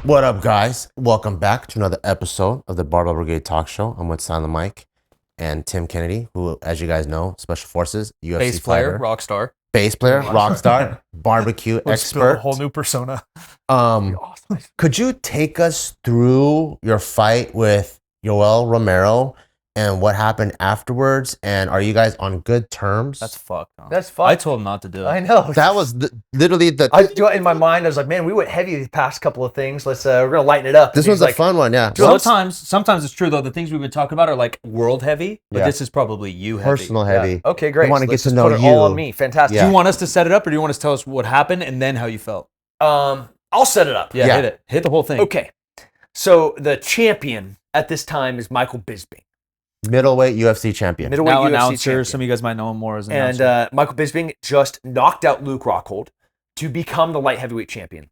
What up, guys? Welcome back to another episode of the Barbell Brigade Talk Show. I'm with Silent Mike and Tim Kennedy, who, as you guys know, Special Forces, UFC bass player, fighter, rock star, rock star, barbecue expert. A whole new persona. Awesome. Could you take us through your fight with Yoel Romero and what happened afterwards? And are you guys on good terms? That's fucked. Huh? That's fucked. I told him not to do it. I know. That was literally the. In my mind, I was like, man, we went heavy the past couple of things. We're gonna lighten it up. This one's a fun one, yeah. Sometimes it's true though. The things we've been talking about are like world heavy, but this is probably you heavy. Personal heavy. Yeah. Okay, great. I want to get to know put it you. all on me. Fantastic. Do you want us to set it up, or do you want us to tell us what happened and then how you felt? I'll set it up. Yeah, hit it. Hit the whole thing. Okay. So the champion at this time is Michael Bisping. Middleweight UFC champion. Now UFC announcer. champion. Some of you guys might know him more as an announcer. And Michael Bisping just knocked out Luke Rockhold to become the light heavyweight champion.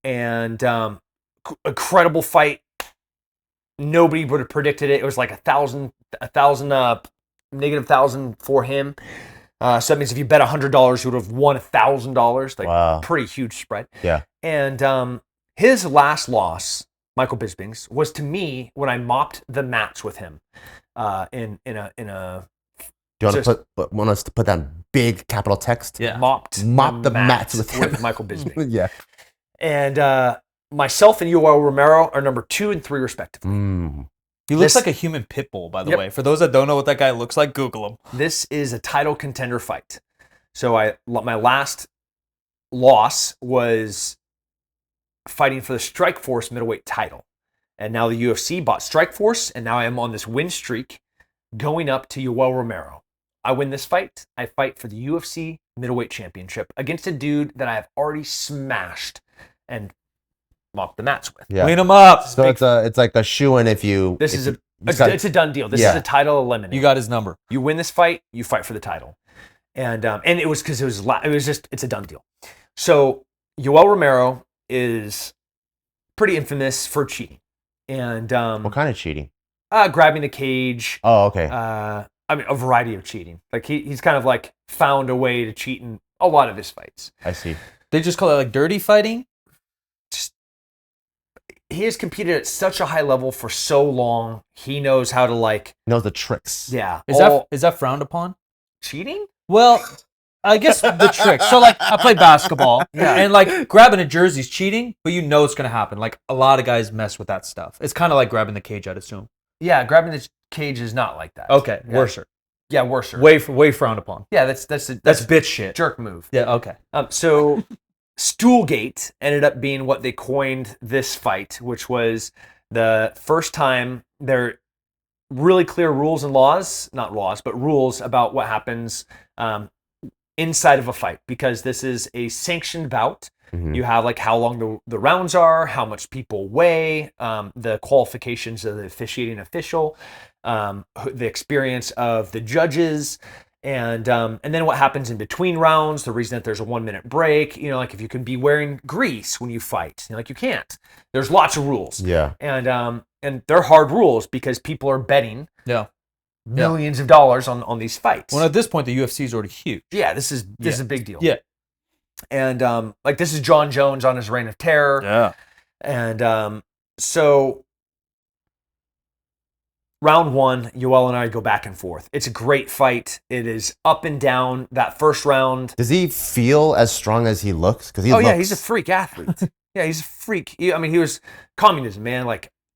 And incredible fight. Nobody would have predicted it. It was like -1,000 for him. So that means if you bet $100, you would have won $1,000. Like, wow. Pretty huge spread. Yeah. And his last loss, Michael Bisping's, was to me when I mopped the mats with him. In a. Do you want us to put that in big capital text? Yeah. Mop the mats with him. Michael Bisping. Yeah. And myself and Yoel Romero are number 2 and 3 respectively. He looks like a human pit bull, by the way. For those that don't know what that guy looks like, Google him. This is a title contender fight. So my last loss was fighting for the Strikeforce middleweight title. And now the UFC bought Strikeforce, and now I am on this win streak going up to Yoel Romero. I win this fight. I fight for the UFC middleweight championship against a dude that I have already smashed and mopped the mats with. Yeah. Clean him up. So it's like a shoe-in if you... It's a done deal. This is a title eliminator. You got his number. You win this fight, you fight for the title. And it was because it's a done deal. So Yoel Romero is pretty infamous for cheating. And what kind of cheating? Grabbing the cage. Oh, okay. A variety of cheating. Like he's kind of like found a way to cheat in a lot of his fights. I see. They just call it like dirty fighting? He has competed at such a high level for so long. He knows how to knows the tricks. Yeah. Is that frowned upon? Cheating? Well, I guess the trick. So I play basketball, and grabbing a jersey is cheating, but you know it's gonna happen. Like a lot of guys mess with that stuff. It's kind of like grabbing the cage, I'd assume. Yeah, grabbing the cage is not like that. Okay, worser. Yeah, worser. Way frowned upon. Yeah, that's bitch shit. Jerk move. Yeah. Okay. So stoolgate ended up being what they coined this fight, which was the first time there really clear rules and laws, not laws, but rules about what happens inside of a fight, because this is a sanctioned bout. Mm-hmm. You have how long the rounds are, how much people weigh, the qualifications of the officiating official, the experience of the judges, and then what happens in between rounds, the reason that there's a 1-minute break, if you can be wearing grease when you fight, you can't. There's lots of rules. Yeah. And they're hard rules because people are betting. Yeah. Millions of dollars on these fights. Well, at this point, the UFC is already huge. Yeah, this is a big deal. Yeah. And this is John Jones on his reign of terror. Yeah. And so round 1, Yoel and I go back and forth. It's a great fight. It is up and down. That first round. Does he feel as strong as he looks? Yeah, he's a freak athlete. Yeah, he's a freak. He was communism, man.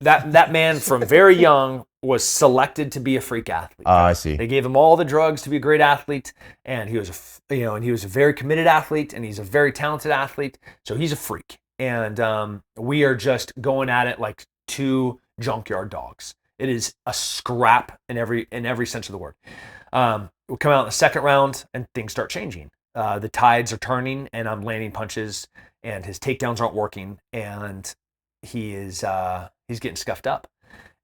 That man from very young was selected to be a freak athlete. I see. They gave him all the drugs to be a great athlete, and he was a very committed athlete, and he's a very talented athlete. So he's a freak, and we are just going at it like 2 junkyard dogs. It is a scrap in every sense of the word. We come out in the second round, and things start changing. The tides are turning, and I'm landing punches, and his takedowns aren't working, and he's getting scuffed up.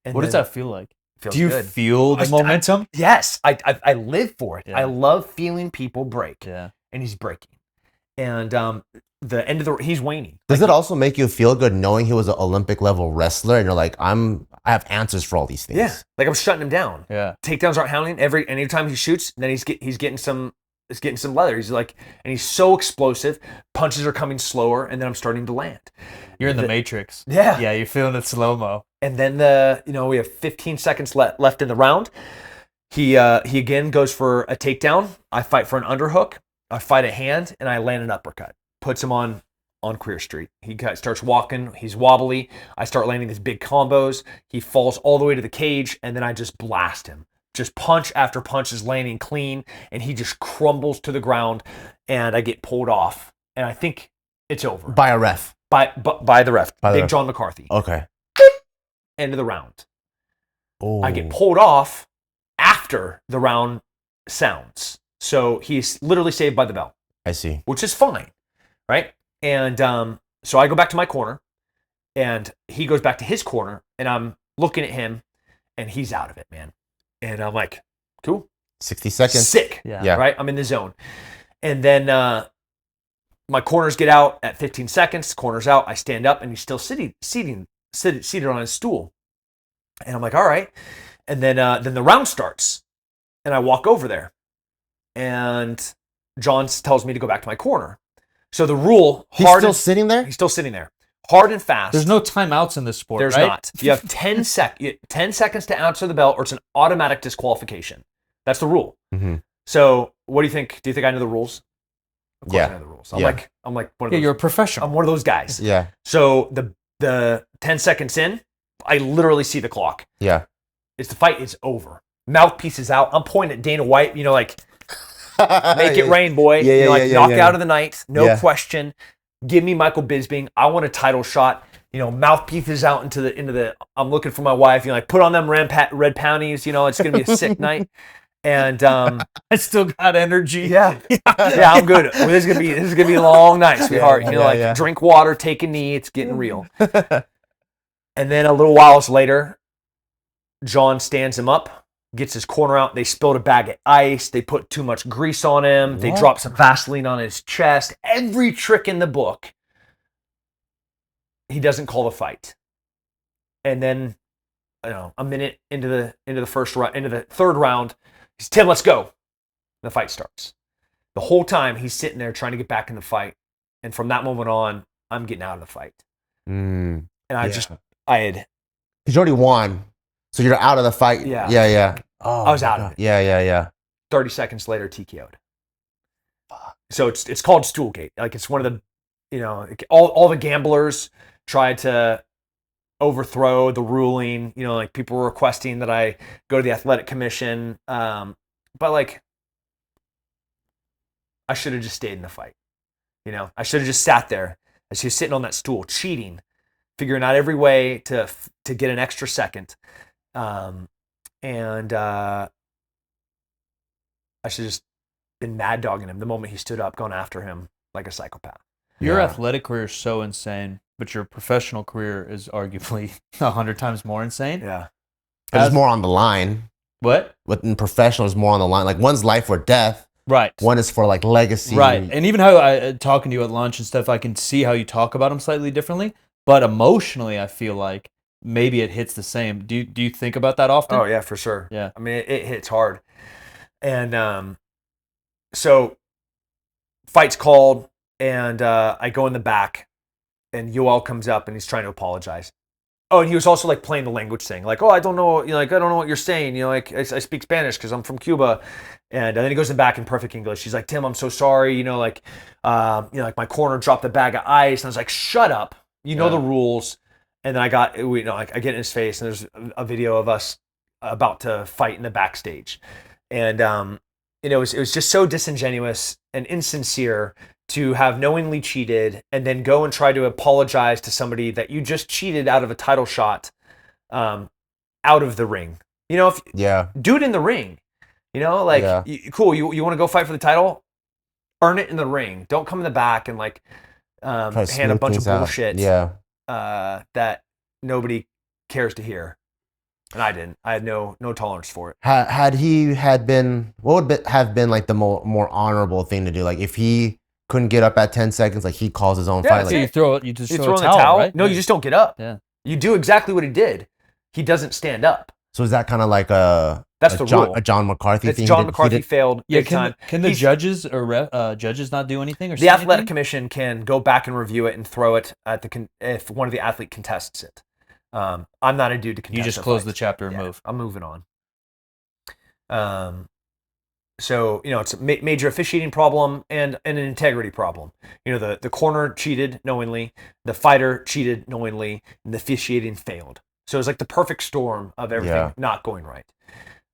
And what does that feel like? Feels Do you good. feel the momentum? Yes, I live for it. Yeah. I love feeling people break. Yeah. And he's breaking. And the end of he's waning. Does it also make you feel good knowing he was an Olympic level wrestler and you're like, I have answers for all these things? Yeah, I'm shutting him down. Yeah. Takedowns aren't hounding. Anytime he shoots, then he's getting some is getting some leather. He's like, and he's so explosive. Punches are coming slower, and then I'm starting to land. You're in the Matrix. Yeah. Yeah, you're feeling it slow-mo. And then we have 15 seconds left in the round. He again goes for a takedown. I fight for an underhook. I fight a hand, and I land an uppercut. Puts him on Queer Street. He starts walking. He's wobbly. I start landing these big combos. He falls all the way to the cage, and then I just blast him. Just punch after punch is landing clean, and he just crumbles to the ground, and I get pulled off. And I think it's over. By a ref. By the ref. Big John McCarthy. Okay. End of the round. Oh. I get pulled off after the round sounds. So he's literally saved by the bell. I see. Which is fine, right? And so I go back to my corner, and he goes back to his corner, and I'm looking at him, and he's out of it, man. And I'm like, cool. 60 seconds. Sick. Yeah. Right? I'm in the zone. And then my corners get out at 15 seconds. Corner's out. I stand up, and he's still seated on his stool. And I'm like, all right. And then the round starts, and I walk over there, and John tells me to go back to my corner. So the rule, He's still sitting there? He's still sitting there. Hard and fast. There's no timeouts in this sport, There's right? not. You have 10 seconds to answer the bell, or it's an automatic disqualification. That's the rule. Mm-hmm. So what do you think? Do you think I know the rules? Of course I know the rules. I'm like one of those. You're a professional. I'm one of those guys. Yeah. So the 10 seconds in, I literally see the clock. Yeah. It's the fight is over. Mouthpiece is out. I'm pointing at Dana White, like, make it rain, boy. Knockout of the night, no question. Give me Michael Bisping. I want a title shot. Mouthpiece is out into the. I'm looking for my wife. Like, put on them red poundies. It's gonna be a sick night. And I still got energy. Yeah, I'm good. Well, this is gonna be a long night, sweetheart. Drink water, take a knee. It's getting real. And then a little while later, John stands him up, gets his corner out. They spilled a bag of ice. They put too much grease on him. They dropped some Vaseline on his chest. Every trick in the book. He doesn't call the fight. And then, a minute into the third round, he's, Tim, let's go. The fight starts. The whole time he's sitting there trying to get back in the fight. And from that moment on, I'm getting out of the fight. And I had. Because you already won. So you're out of the fight. Yeah. Oh, I was out of it. Yeah. 30 seconds later, TKO'd. So it's called stoolgate. Like, it's one of the, all the gamblers tried to overthrow the ruling. Like, people were requesting that I go to the athletic commission. But like, I should have just stayed in the fight. I should have just sat there as he was sitting on that stool, cheating, figuring out every way to get an extra second. I should have just been mad dogging him the moment he stood up, gone after him like a psychopath. Your athletic career is so insane, but your professional career is arguably 100 times more insane. Yeah. There's more on the line. What? In professional is more on the line. Like, one's life or death. Right. One is for like legacy. Right. And even how I talking to you at lunch and stuff, I can see how you talk about them slightly differently. But emotionally, I feel like maybe it hits the same. Do you think about that often? Oh yeah, for sure. Yeah. I mean, it hits hard. And so fight's called, and I go in the back, and Yoel comes up and he's trying to apologize. Oh, and he was also like playing the language thing, like, oh, I don't know, I don't know what you're saying. Like, I speak Spanish because I'm from Cuba. And then he goes in back in perfect English. He's like, Tim, I'm so sorry. Like my corner dropped a bag of ice. And I was like, shut up. You know the rules. And then I get in his face, and there's a video of us about to fight in the backstage. And it was just so disingenuous and insincere to have knowingly cheated and then go and try to apologize to somebody that you just cheated out of a title shot, out of the ring. Do it in the ring. Cool. You want to go fight for the title? Earn it in the ring. Don't come in the back and hand a bunch of bullshit. That nobody cares to hear. And I didn't. I had no tolerance for it. Had he been, what would have been like the more honorable thing to do? Like, if he couldn't get up at 10 seconds, like, he calls his own fight. So like, you throw the towel, right? No, you just don't get up. Yeah. You do exactly what he did. He doesn't stand up. So is that kind of like a That's the rule. A John McCarthy It's thing. John McCarthy failed Yeah, big time. can the judges or judges not do anything? Or The athletic commission can go back and review it and throw it at if one of the athlete contests it. I'm not a dude to contest. You just close the chapter and move. I'm moving on. So it's a major officiating problem and an integrity problem. The corner cheated knowingly, the fighter cheated knowingly, and the officiating failed. So it's like the perfect storm of everything not going right.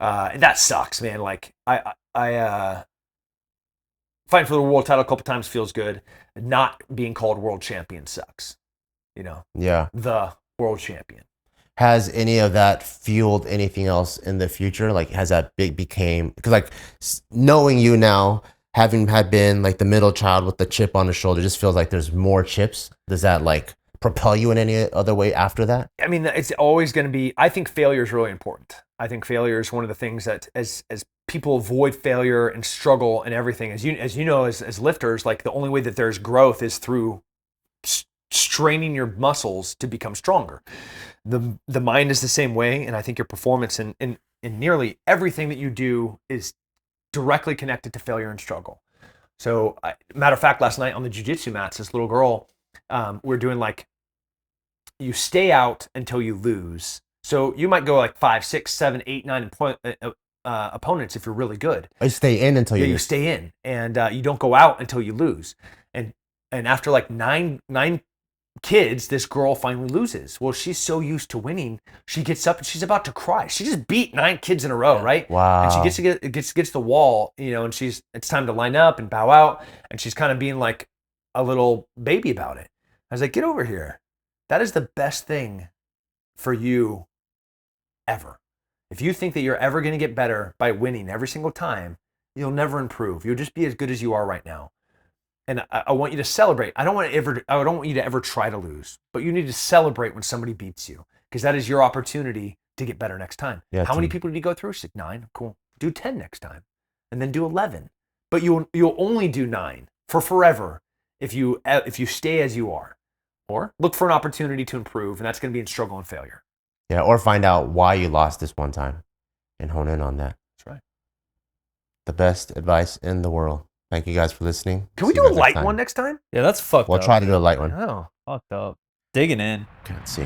And that sucks, man. Like I fighting for the world title a couple times feels good. Not being called world champion sucks. Yeah. The world champion. Has any of that fueled anything else in the future? Like, has that because like knowing you now, having been like the middle child with the chip on the shoulder, just feels like there's more chips. Does that like propel you in any other way after that? I mean, it's always going to be, I think failure is really important. I think failure is one of the things that as people avoid failure and struggle and everything, as you know, as lifters, like the only way that there's growth is through straining your muscles to become stronger. The mind is the same way, and I think your performance in nearly everything that you do is directly connected to failure and struggle. So, matter of fact, last night on the jiu-jitsu mats, this little girl, we're doing like, you stay out until you lose. So you might go like 5, 6, 7, 8, 9 opponents if you're really good. I stay in until you stay in, and you don't go out until you lose. And after like nine kids, this girl finally loses. Well, she's so used to winning, she gets up and she's about to cry. She just beat 9 kids in a row, right? Wow. And she gets to the wall, and it's time to line up and bow out, and she's kind of being like a little baby about it. I was like, get over here. That is the best thing for you ever. If you think that you're ever going to get better by winning every single time, you'll never improve. You'll just be as good as you are right now. And I want you to celebrate. I don't want you to ever try to lose, but you need to celebrate when somebody beats you, because that is your opportunity to get better next time. Yeah, how many people did you go through? She's like, 9. Cool. Do 10 next time, and then do 11. But you'll only do 9 for forever if you stay as you are, or look for an opportunity to improve, and that's going to be in struggle and failure. Yeah, or find out why you lost this one time, and hone in on that. That's right. The best advice in the world. Thank you guys for listening. Can we do a light one next time? Yeah, that's fucked up. We'll try to do a light one. Oh, Fucked up. Digging in. Can't see.